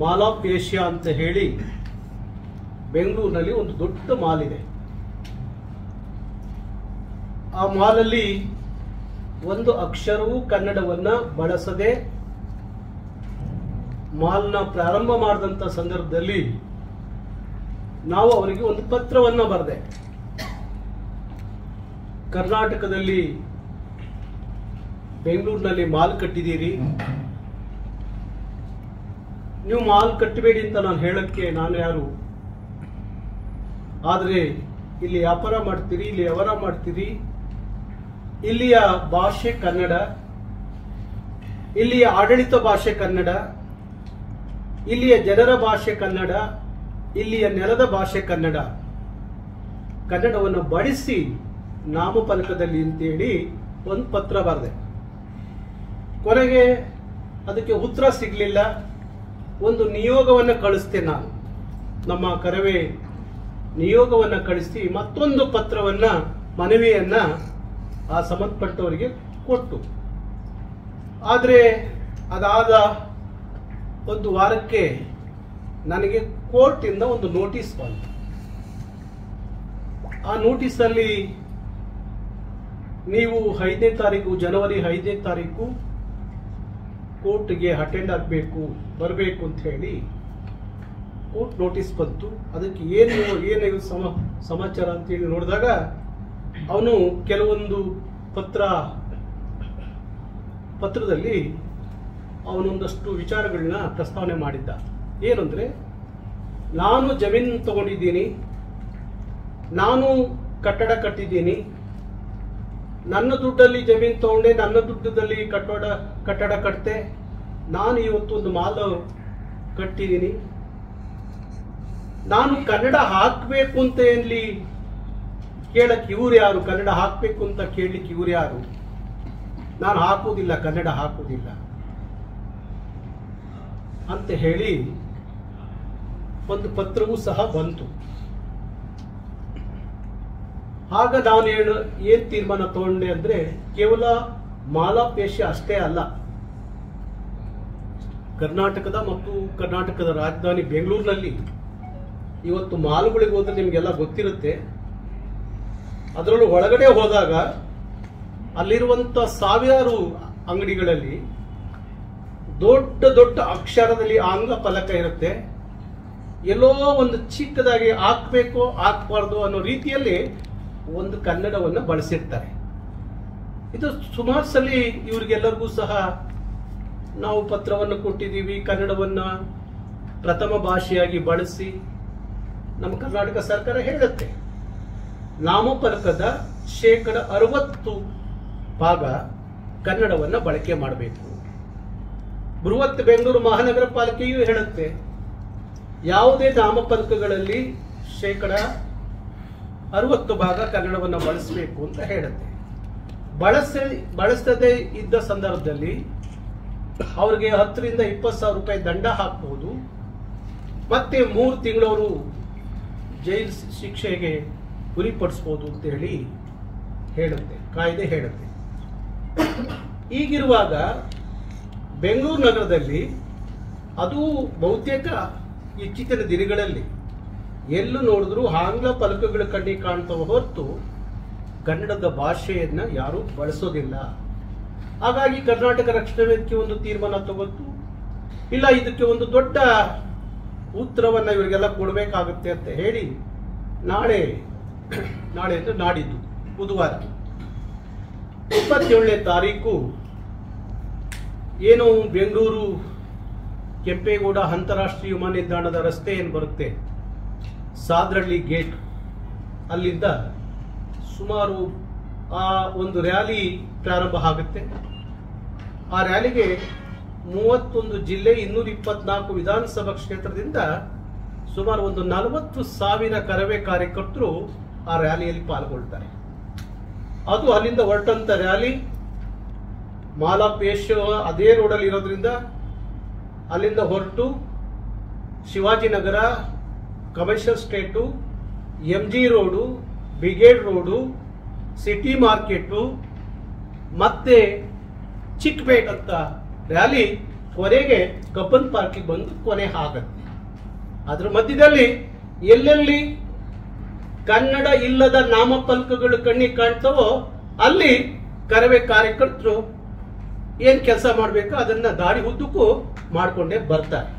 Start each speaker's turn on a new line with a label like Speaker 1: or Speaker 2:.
Speaker 1: Mall of Asia ಅಂತ ಹೇಳಿ ಬೆಂಗಳೂರಿನಲ್ಲಿ ಒಂದು ದೊಡ್ಡ ಮಾಲ್ ಇದೆ. ಆ ಮಾಲಲ್ಲಿ ಒಂದು ಅಕ್ಷರವೂ ಕನ್ನಡವನ್ನ ಬಳಸದೆ ಮಾಲ್ನ ಪ್ರಾರಂಭ ಮಾಡಿದಂಥ ಸಂದರ್ಭದಲ್ಲಿ ನಾವು ಅವರಿಗೆ ಒಂದು ಪತ್ರವನ್ನ ಬರೆದೆ. ಕರ್ನಾಟಕದಲ್ಲಿ ಬೆಂಗಳೂರಿನಲ್ಲಿ ಮಾಲ್ ಕಟ್ಟಿದ್ದೀರಿ, ನೀವು ಮಾಲ್ ಕಟ್ಟಬೇಡಿ ಅಂತ ನಾನು ಹೇಳಕ್ಕೆ ನಾನು ಯಾರು? ಆದರೆ ಇಲ್ಲಿ ವ್ಯಾಪಾರ ಮಾಡ್ತೀರಿ, ಇಲ್ಲಿ ವ್ಯವಹಾರ ಮಾಡ್ತೀರಿ, ಇಲ್ಲಿಯ ಭಾಷೆ ಕನ್ನಡ, ಇಲ್ಲಿಯ ಆಡಳಿತ ಭಾಷೆ ಕನ್ನಡ, ಇಲ್ಲಿಯ ಜನರ ಭಾಷೆ ಕನ್ನಡ, ಇಲ್ಲಿಯ ನೆಲದ ಭಾಷೆ ಕನ್ನಡ. ಕನ್ನಡವನ್ನು ಬಳಸಿ ನಾಮಫಲಕದಲ್ಲಿ ಅಂತೇಳಿ ಒಂದು ಪತ್ರ ಬರೆದೆ. ಕೊನೆಗೆ ಅದಕ್ಕೆ ಉತ್ತರ ಸಿಗಲಿಲ್ಲ. ಒಂದು ನಿಯೋಗವನ್ನು ಕಳಿಸ್ತೆ ನಾನು, ನಮ್ಮ ಕರವೇ ನಿಯೋಗವನ್ನು ಕಳಿಸಿ ಮತ್ತೊಂದು ಪತ್ರವನ್ನ ಮನವಿಯನ್ನ ಆ ಸಂಬಂಧಪಟ್ಟವರಿಗೆ ಕೊಟ್ಟು, ಆದರೆ ಅದಾದ ಒಂದು ವಾರಕ್ಕೆ ನನಗೆ ಕೋರ್ಟಿಂದ ಒಂದು ನೋಟಿಸ್ ಬಂತು. ಆ ನೋಟಿಸಲ್ಲಿ ನೀವು 5ನೇ ತಾರೀಕು ಜನವರಿ 5ನೇ ತಾರೀಕು ಕೋರ್ಟ್ಗೆ ಅಟೆಂಡ್ ಆಗಬೇಕು, ಬರಬೇಕು ಅಂತ ಹೇಳಿ ಕೋರ್ಟ್ ನೋಟಿಸ್ ಬಂತು. ಅದಕ್ಕೆ ಏನು ಸಮಾಚಾರ ಅಂತೇಳಿ ನೋಡಿದಾಗ ಅವನು ಕೆಲವೊಂದು ಪತ್ರದಲ್ಲಿ ಅವನೊಂದಷ್ಟು ವಿಚಾರಗಳನ್ನ ಪ್ರಸ್ತಾವನೆ ಮಾಡಿದ್ದ. ಏನಂದ್ರೆ, ನಾನು ಜಮೀನು ತಗೊಂಡಿದ್ದೀನಿ, ನಾನು ಕಟ್ಟಡ ಕಟ್ಟಿದ್ದೀನಿ, ನನ್ನ ದುಡ್ಡಲ್ಲಿ ಜಮೀನು ತಗೊಂಡೆ, ನನ್ನ ದುಡ್ಡದಲ್ಲಿ ಕಟ್ಟಡ ಕಟ್ತೆ, ನಾನು ಇವತ್ತು ಒಂದು ಮಾಲ್ ಕಟ್ಟಿದ್ದೀನಿ, ನಾನು ಕನ್ನಡ ಹಾಕಬೇಕು ಅಂತ ಎಲ್ಲಿ ಕೇಳಕ್ಕೆ ಇವ್ರು ಯಾರು? ಕನ್ನಡ ಹಾಕಬೇಕು ಅಂತ ಕೇಳಲಿಕ್ಕೆ ಇವ್ರು ಯಾರು? ನಾನು ಹಾಕುವುದಿಲ್ಲ, ಕನ್ನಡ ಹಾಕುವುದಿಲ್ಲ ಅಂತ ಹೇಳಿ ಒಂದು ಪತ್ರವೂ ಸಹ ಬಂತು. ಆಗ ನಾನು ಏನ್ ತೀರ್ಮಾನ ತಗೊಂಡೆ ಅಂದ್ರೆ, ಕೇವಲ ಮಾಲ್ ಆಫ್ ಏಷ್ಯಾ ಅಷ್ಟೇ ಅಲ್ಲ, ಕರ್ನಾಟಕದ ಮತ್ತು ಕರ್ನಾಟಕದ ರಾಜಧಾನಿ ಬೆಂಗಳೂರಿನಲ್ಲಿ ಇವತ್ತು ಮಾಲ್ಗಳಿಗೆ ಹೋದ್ರೆ ನಿಮ್ಗೆಲ್ಲ ಗೊತ್ತಿರುತ್ತೆ. ಅದರಲ್ಲೂ ಒಳಗಡೆ ಹೋದಾಗ ಅಲ್ಲಿರುವಂತ ಸಾವಿರಾರು ಅಂಗಡಿಗಳಲ್ಲಿ ದೊಡ್ಡ ದೊಡ್ಡ ಅಕ್ಷರದಲ್ಲಿ ಆಂಗ್ಲ ಫಲಕ ಇರುತ್ತೆ. ಎಲ್ಲೋ ಒಂದು ಚಿಕ್ಕದಾಗಿ ಹಾಕ್ಬೇಕು ಹಾಕ್ಬಾರ್ದು ಅನ್ನೋ ರೀತಿಯಲ್ಲಿ ಒಂದು ಕನ್ನಡವನ್ನು ಬಳಸಿರ್ತಾರೆ. ಇದು ಸುಮಾರು ಸಲ ಇವರಿಗೆಲ್ಲರಿಗೂ ಸಹ ನಾವು ಪತ್ರವನ್ನು ಕೊಟ್ಟಿದ್ದೀವಿ. ಕನ್ನಡವನ್ನ ಪ್ರಥಮ ಭಾಷೆಯಾಗಿ ಬಳಸಿ ನಮ್ಮ ಕರ್ನಾಟಕ ಸರ್ಕಾರ ಹೇಳುತ್ತೆ, ನಾಮಫಲಕದ 60% ಕನ್ನಡವನ್ನ ಬಳಕೆ ಮಾಡಬೇಕು. ಬೃಹತ್ ಬೆಂಗಳೂರು ಮಹಾನಗರ ಪಾಲಿಕೆಯೂ ಹೇಳುತ್ತೆ, ಯಾವುದೇ ನಾಮಫಲಕಗಳಲ್ಲಿ 60% ಕನ್ನಡವನ್ನು ಬಳಸಬೇಕು ಅಂತ ಹೇಳುತ್ತೆ. ಬಳಸದೇ ಇದ್ದ ಸಂದರ್ಭದಲ್ಲಿ ಅವ್ರಿಗೆ 10 ರಿಂದ 20 ಸಾವಿರ ರೂಪಾಯಿ ದಂಡ ಹಾಕಬಹುದು, ಮತ್ತೆ 3 ತಿಂಗಳವರು ಜೈಲು ಶಿಕ್ಷೆಗೆ ಗುರಿಪಡಿಸಬಹುದು ಅಂತ ಹೇಳಿ ಹೇಳುತ್ತೆ, ಕಾಯ್ದೆ ಹೇಳುತ್ತೆ. ಈಗಿರುವಾಗ ಬೆಂಗಳೂರು ನಗರದಲ್ಲಿ ಅದು ಬಹುತೇಕ ಇತ್ತೀಚಿನ ದಿನಗಳಲ್ಲಿ ಎಲ್ಲೂ ನೋಡಿದ್ರು ಆಂಗ್ಲ ಫಲಕಗಳ ಕಣ್ಣಿಗೆ ಕಾಣ್ತವೆ ಹೊರತು ಕನ್ನಡದ ಭಾಷೆಯನ್ನ ಯಾರು ಬಳಸೋದಿಲ್ಲ. ಹಾಗಾಗಿ ಕರ್ನಾಟಕ ರಕ್ಷಣಾ ವೇದಿಕೆ ಒಂದು ತೀರ್ಮಾನ ತಗೊಂಡು, ಇಲ್ಲ ಇದಕ್ಕೆ ಒಂದು ದೊಡ್ಡ ಉತ್ತರವನ್ನ ಇವರಿಗೆಲ್ಲ ಕೊಡಬೇಕಾಗುತ್ತೆ ಅಂತ ಹೇಳಿ ನಾಳೆ ಅಂದ್ರೆ ನಾಡಿದ್ದು ಬುಧವಾರ 27ನೇ ತಾರೀಕು ಏನು ಬೆಂಗಳೂರು ಕೆಂಪೇಗೌಡ ಅಂತಾರಾಷ್ಟ್ರೀಯ ವಿಮಾನ ನಿಲ್ದಾಣದ ರಸ್ತೆ ಏನು ಬರುತ್ತೆ, ಸಾದ್ರಳ್ಳಿ ಗೇಟ್, ಅಲ್ಲಿಂದ ಸುಮಾರು ಆ ಒಂದು ರ್ಯಾಲಿ ಪ್ರಾರಂಭ ಆಗುತ್ತೆ. ಆ ರ್ಯಾಲಿಗೆ 31 ಜಿಲ್ಲೆ 224 ವಿಧಾನಸಭಾ ಕ್ಷೇತ್ರದಿಂದ ಸುಮಾರು ಒಂದು 40,000 ಕರವೇ ಕಾರ್ಯಕರ್ತರು ಆ ರ್ಯಾಲಿಯಲ್ಲಿ ಪಾಲ್ಗೊಳ್ತಾರೆ. ಅದು ಅಲ್ಲಿಂದ ಹೊರಟಂತ ರ್ಯಾಲಿ ಮಾಲ್ ಆಫ್ ಏಷ್ಯಾ ಅದೇ ರೋಡಲ್ಲಿ ಇರೋದ್ರಿಂದ ಅಲ್ಲಿಂದ ಹೊರಟು Shivajinagar, commercial street, MG road, brigade road, city market ಮತ್ತೆ ಚಿಕ್ಕಪೇಟ್ ಅಂತ ರ್ಯಾಲಿ ಕೊನೆಗೆ ಕಬ್ಬನ್ ಪಾರ್ಕಿಗೆ ಬಂದು ಕೊನೆ ಆಗತ್ತೆ. ಅದ್ರ ಮಧ್ಯದಲ್ಲಿ ಎಲ್ಲೆಲ್ಲಿ ಕನ್ನಡ ಇಲ್ಲದ ನಾಮಫಲಕಗಳು ಕಣ್ಣಿಗೆ ಕಾಣ್ತವೋ ಅಲ್ಲಿ ಕರವೇ ಕಾರ್ಯಕರ್ತರು ಏನ್ ಕೆಲಸ ಮಾಡಬೇಕು ಅದನ್ನ ದಾರಿ ಉದ್ದಕ್ಕೂ ಮಾಡ್ಕೊಂಡೇ ಬರ್ತಾರೆ.